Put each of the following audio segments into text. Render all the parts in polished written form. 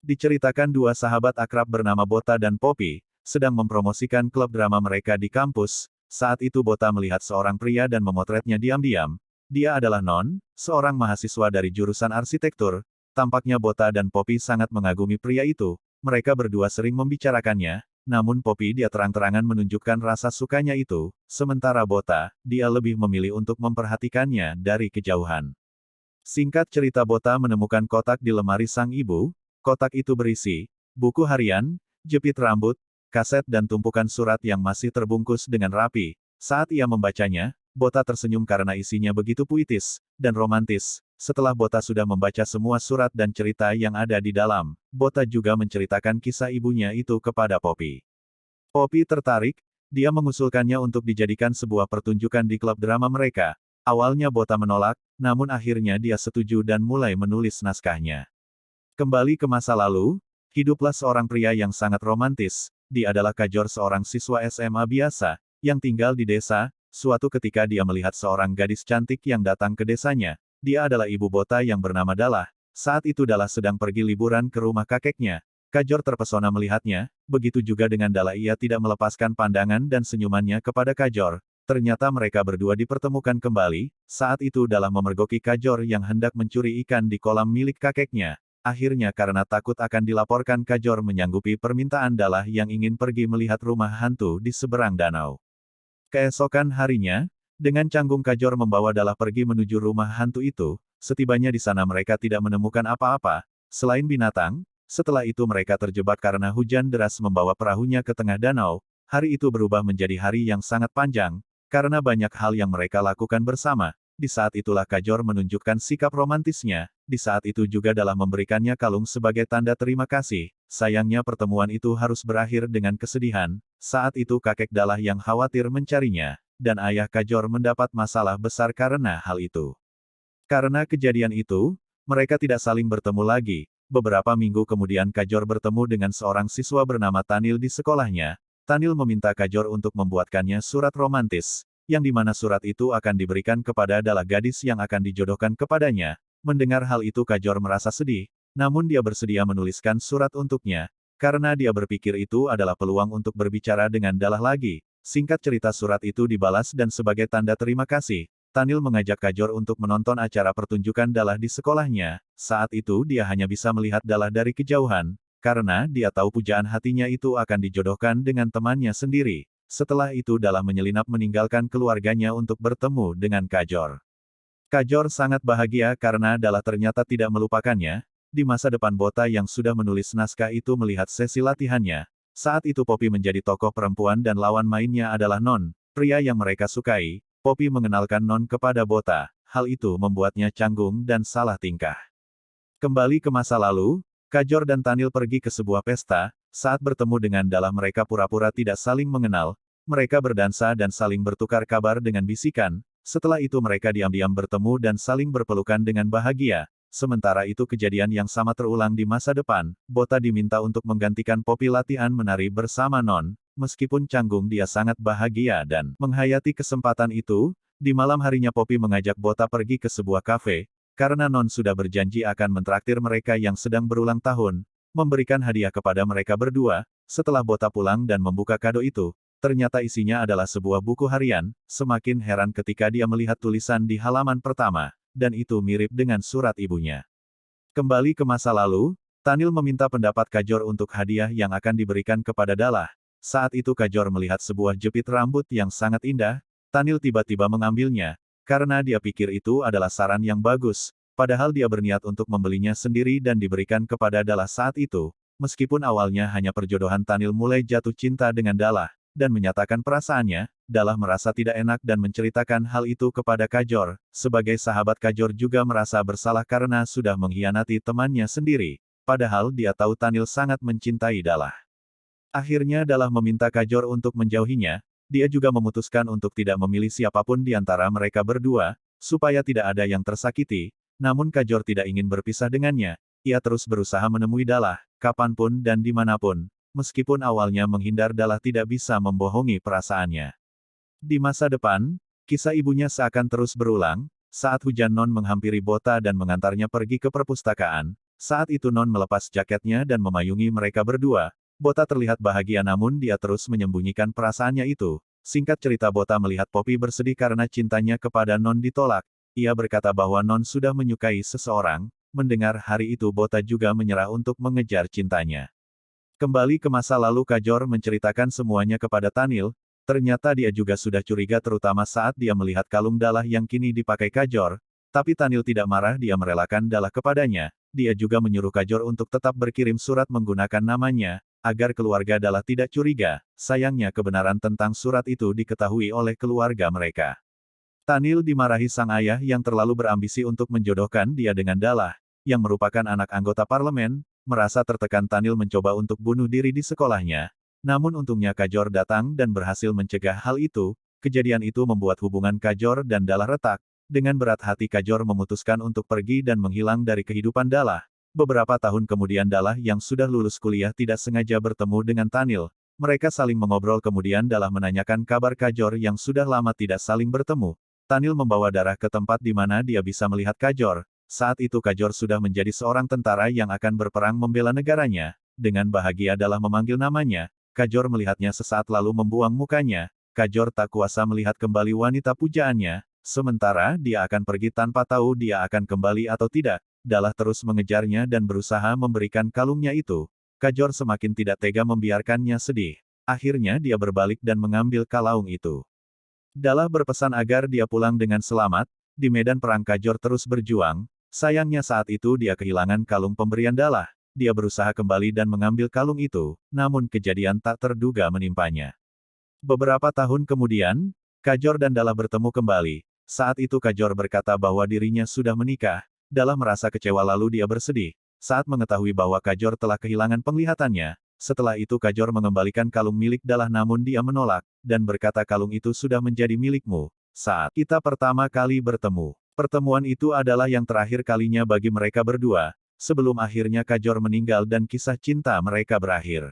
Diceritakan dua sahabat akrab bernama Bota dan Poppy, sedang mempromosikan klub drama mereka di kampus. Saat itu Bota melihat seorang pria dan memotretnya diam-diam. Dia adalah Non, seorang mahasiswa dari jurusan arsitektur. Tampaknya Bota dan Poppy sangat mengagumi pria itu. Mereka berdua sering membicarakannya, namun Poppy dia terang-terangan menunjukkan rasa sukanya itu, sementara Bota, dia lebih memilih untuk memperhatikannya dari kejauhan. Singkat cerita Bota menemukan kotak di lemari sang ibu. Kotak itu berisi buku harian, jepit rambut, kaset dan tumpukan surat yang masih terbungkus dengan rapi. Saat ia membacanya, Bota tersenyum karena isinya begitu puitis dan romantis. Setelah Bota sudah membaca semua surat dan cerita yang ada di dalam, Bota juga menceritakan kisah ibunya itu kepada Poppy. Poppy tertarik, dia mengusulkannya untuk dijadikan sebuah pertunjukan di klub drama mereka. Awalnya Bota menolak, namun akhirnya dia setuju dan mulai menulis naskahnya. Kembali ke masa lalu, hiduplah seorang pria yang sangat romantis. Dia adalah Kajor, seorang siswa SMA biasa, yang tinggal di desa. Suatu ketika dia melihat seorang gadis cantik yang datang ke desanya. Dia adalah ibu Bota yang bernama Dalah. Saat itu Dalah sedang pergi liburan ke rumah kakeknya. Kajor terpesona melihatnya, begitu juga dengan Dalah, ia tidak melepaskan pandangan dan senyumannya kepada Kajor. Ternyata mereka berdua dipertemukan kembali. Saat itu Dalah memergoki Kajor yang hendak mencuri ikan di kolam milik kakeknya. Akhirnya karena takut akan dilaporkan, Kajor menyanggupi permintaan Dalah yang ingin pergi melihat rumah hantu di seberang danau. Keesokan harinya, dengan canggung Kajor membawa Dalah pergi menuju rumah hantu itu. Setibanya di sana mereka tidak menemukan apa-apa, selain binatang. Setelah itu mereka terjebak karena hujan deras membawa perahunya ke tengah danau. Hari itu berubah menjadi hari yang sangat panjang, karena banyak hal yang mereka lakukan bersama. Di saat itulah Kajor menunjukkan sikap romantisnya. Di saat itu juga Dalah memberikannya kalung sebagai tanda terima kasih. Sayangnya pertemuan itu harus berakhir dengan kesedihan. Saat itu kakek Dalah yang khawatir mencarinya, dan ayah Kajor mendapat masalah besar karena hal itu. Karena kejadian itu, mereka tidak saling bertemu lagi. Beberapa minggu kemudian Kajor bertemu dengan seorang siswa bernama Tanil di sekolahnya. Tanil meminta Kajor untuk membuatkannya surat romantis, yang dimana surat itu akan diberikan kepada Dalah, gadis yang akan dijodohkan kepadanya. Mendengar hal itu Kajor merasa sedih, namun dia bersedia menuliskan surat untuknya, karena dia berpikir itu adalah peluang untuk berbicara dengan Dalah lagi. Singkat cerita surat itu dibalas dan sebagai tanda terima kasih, Tanil mengajak Kajor untuk menonton acara pertunjukan Dalah di sekolahnya. Saat itu dia hanya bisa melihat Dalah dari kejauhan, karena dia tahu pujaan hatinya itu akan dijodohkan dengan temannya sendiri. Setelah itu Dalah menyelinap meninggalkan keluarganya untuk bertemu dengan Kajor. Kajor sangat bahagia karena Dalah ternyata tidak melupakannya. Di masa depan Bota yang sudah menulis naskah itu melihat sesi latihannya. Saat itu Poppy menjadi tokoh perempuan dan lawan mainnya adalah Non, pria yang mereka sukai. Poppy mengenalkan Non kepada Bota. Hal itu membuatnya canggung dan salah tingkah. Kembali ke masa lalu, Kajor dan Tanil pergi ke sebuah pesta. Saat bertemu dengan Dalah mereka pura-pura tidak saling mengenal. Mereka berdansa dan saling bertukar kabar dengan bisikan. Setelah itu mereka diam-diam bertemu dan saling berpelukan dengan bahagia. Sementara itu kejadian yang sama terulang di masa depan. Bota diminta untuk menggantikan Poppy latihan menari bersama Non. Meskipun canggung dia sangat bahagia dan menghayati kesempatan itu. Di malam harinya Poppy mengajak Bota pergi ke sebuah kafe. Karena Non sudah berjanji akan mentraktir mereka yang sedang berulang tahun. Memberikan hadiah kepada mereka berdua. Setelah Bota pulang dan membuka kado itu, ternyata isinya adalah sebuah buku harian. Semakin heran ketika dia melihat tulisan di halaman pertama. Dan itu mirip dengan surat ibunya. Kembali ke masa lalu, Tanil meminta pendapat Kajor untuk hadiah yang akan diberikan kepada Dalah. Saat itu Kajor melihat sebuah jepit rambut yang sangat indah. Tanil tiba-tiba mengambilnya, karena dia pikir itu adalah saran yang bagus. Padahal dia berniat untuk membelinya sendiri dan diberikan kepada Dalah saat itu. Meskipun awalnya hanya perjodohan, Tanil mulai jatuh cinta dengan Dalah, dan menyatakan perasaannya. Dalah merasa tidak enak dan menceritakan hal itu kepada Kajor. Sebagai sahabat Kajor juga merasa bersalah karena sudah mengkhianati temannya sendiri. Padahal dia tahu Tanil sangat mencintai Dalah. Akhirnya Dalah meminta Kajor untuk menjauhinya. Dia juga memutuskan untuk tidak memilih siapapun di antara mereka berdua, supaya tidak ada yang tersakiti. Namun Kajor tidak ingin berpisah dengannya. Ia terus berusaha menemui Dalah, kapanpun dan dimanapun. Meskipun awalnya menghindar, Dalah tidak bisa membohongi perasaannya. Di masa depan, kisah ibunya seakan terus berulang. Saat hujan Non menghampiri Bota dan mengantarnya pergi ke perpustakaan. Saat itu Non melepas jaketnya dan memayungi mereka berdua. Bota terlihat bahagia namun dia terus menyembunyikan perasaannya itu. Singkat cerita Bota melihat Poppy bersedih karena cintanya kepada Non ditolak. Ia berkata bahwa Non sudah menyukai seseorang. Mendengar hari itu Bota juga menyerah untuk mengejar cintanya. Kembali ke masa lalu Kajor menceritakan semuanya kepada Tanil. Ternyata dia juga sudah curiga terutama saat dia melihat kalung dalah yang kini dipakai Kajor. Tapi Tanil tidak marah, dia merelakan dalah kepadanya. Dia juga menyuruh Kajor untuk tetap berkirim surat menggunakan namanya, agar keluarga dalah tidak curiga. Sayangnya kebenaran tentang surat itu diketahui oleh keluarga mereka. Tanil dimarahi sang ayah yang terlalu berambisi untuk menjodohkan dia dengan dalah, yang merupakan anak anggota parlemen. Merasa tertekan Tanil mencoba untuk bunuh diri di sekolahnya. Namun untungnya Kajor datang dan berhasil mencegah hal itu. Kejadian itu membuat hubungan Kajor dan dalah retak. Dengan berat hati Kajor memutuskan untuk pergi dan menghilang dari kehidupan dalah. Beberapa tahun kemudian dalah yang sudah lulus kuliah tidak sengaja bertemu dengan Tanil. Mereka saling mengobrol kemudian dalah menanyakan kabar Kajor yang sudah lama tidak saling bertemu. Tanil membawa darah ke tempat di mana dia bisa melihat Kajor. Saat itu Kajor sudah menjadi seorang tentara yang akan berperang membela negaranya. Dengan bahagia dalah memanggil namanya. Kajor melihatnya sesaat lalu membuang mukanya. Kajor tak kuasa melihat kembali wanita pujaannya. Sementara dia akan pergi tanpa tahu dia akan kembali atau tidak. Dalah terus mengejarnya dan berusaha memberikan kalungnya itu. Kajor semakin tidak tega membiarkannya sedih. Akhirnya dia berbalik dan mengambil kalung itu. Dalah berpesan agar dia pulang dengan selamat. Di medan perang Kajor terus berjuang. Sayangnya saat itu dia kehilangan kalung pemberian dalah. Dia berusaha kembali dan mengambil kalung itu, namun kejadian tak terduga menimpanya. Beberapa tahun kemudian, Kajor dan Dalah bertemu kembali. Saat itu Kajor berkata bahwa dirinya sudah menikah. Dalah merasa kecewa lalu dia bersedih. Saat mengetahui bahwa Kajor telah kehilangan penglihatannya, setelah itu Kajor mengembalikan kalung milik Dalah namun dia menolak, dan berkata kalung itu sudah menjadi milikmu. Saat kita pertama kali bertemu. Pertemuan itu adalah yang terakhir kalinya bagi mereka berdua, sebelum akhirnya Kajor meninggal dan kisah cinta mereka berakhir.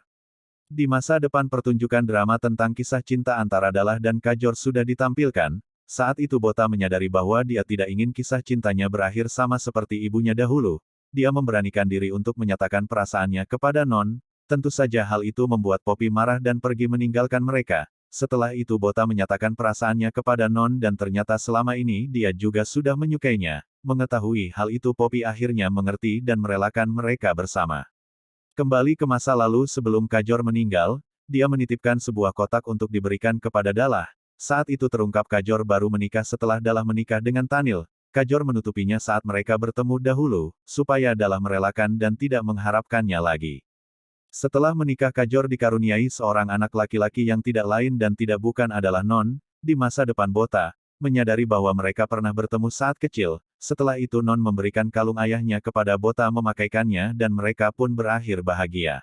Di masa depan pertunjukan drama tentang kisah cinta antara Dalah dan Kajor sudah ditampilkan. Saat itu Bota menyadari bahwa dia tidak ingin kisah cintanya berakhir sama seperti ibunya dahulu. Dia memberanikan diri untuk menyatakan perasaannya kepada Non. Tentu saja hal itu membuat Poppy marah dan pergi meninggalkan mereka. Setelah itu Bota menyatakan perasaannya kepada Non dan ternyata selama ini dia juga sudah menyukainya. Mengetahui hal itu Poppy akhirnya mengerti dan merelakan mereka bersama. Kembali ke masa lalu sebelum Kajor meninggal, dia menitipkan sebuah kotak untuk diberikan kepada Dalah. Saat itu terungkap Kajor baru menikah setelah Dalah menikah dengan Tanil. Kajor menutupinya saat mereka bertemu dahulu, supaya Dalah merelakan dan tidak mengharapkannya lagi. Setelah menikah Kajor dikaruniai seorang anak laki-laki yang tidak lain dan tidak bukan adalah Non. Di masa depan Bota, menyadari bahwa mereka pernah bertemu saat kecil. Setelah itu Non memberikan kalung ayahnya kepada Bota memakaikannya dan mereka pun berakhir bahagia.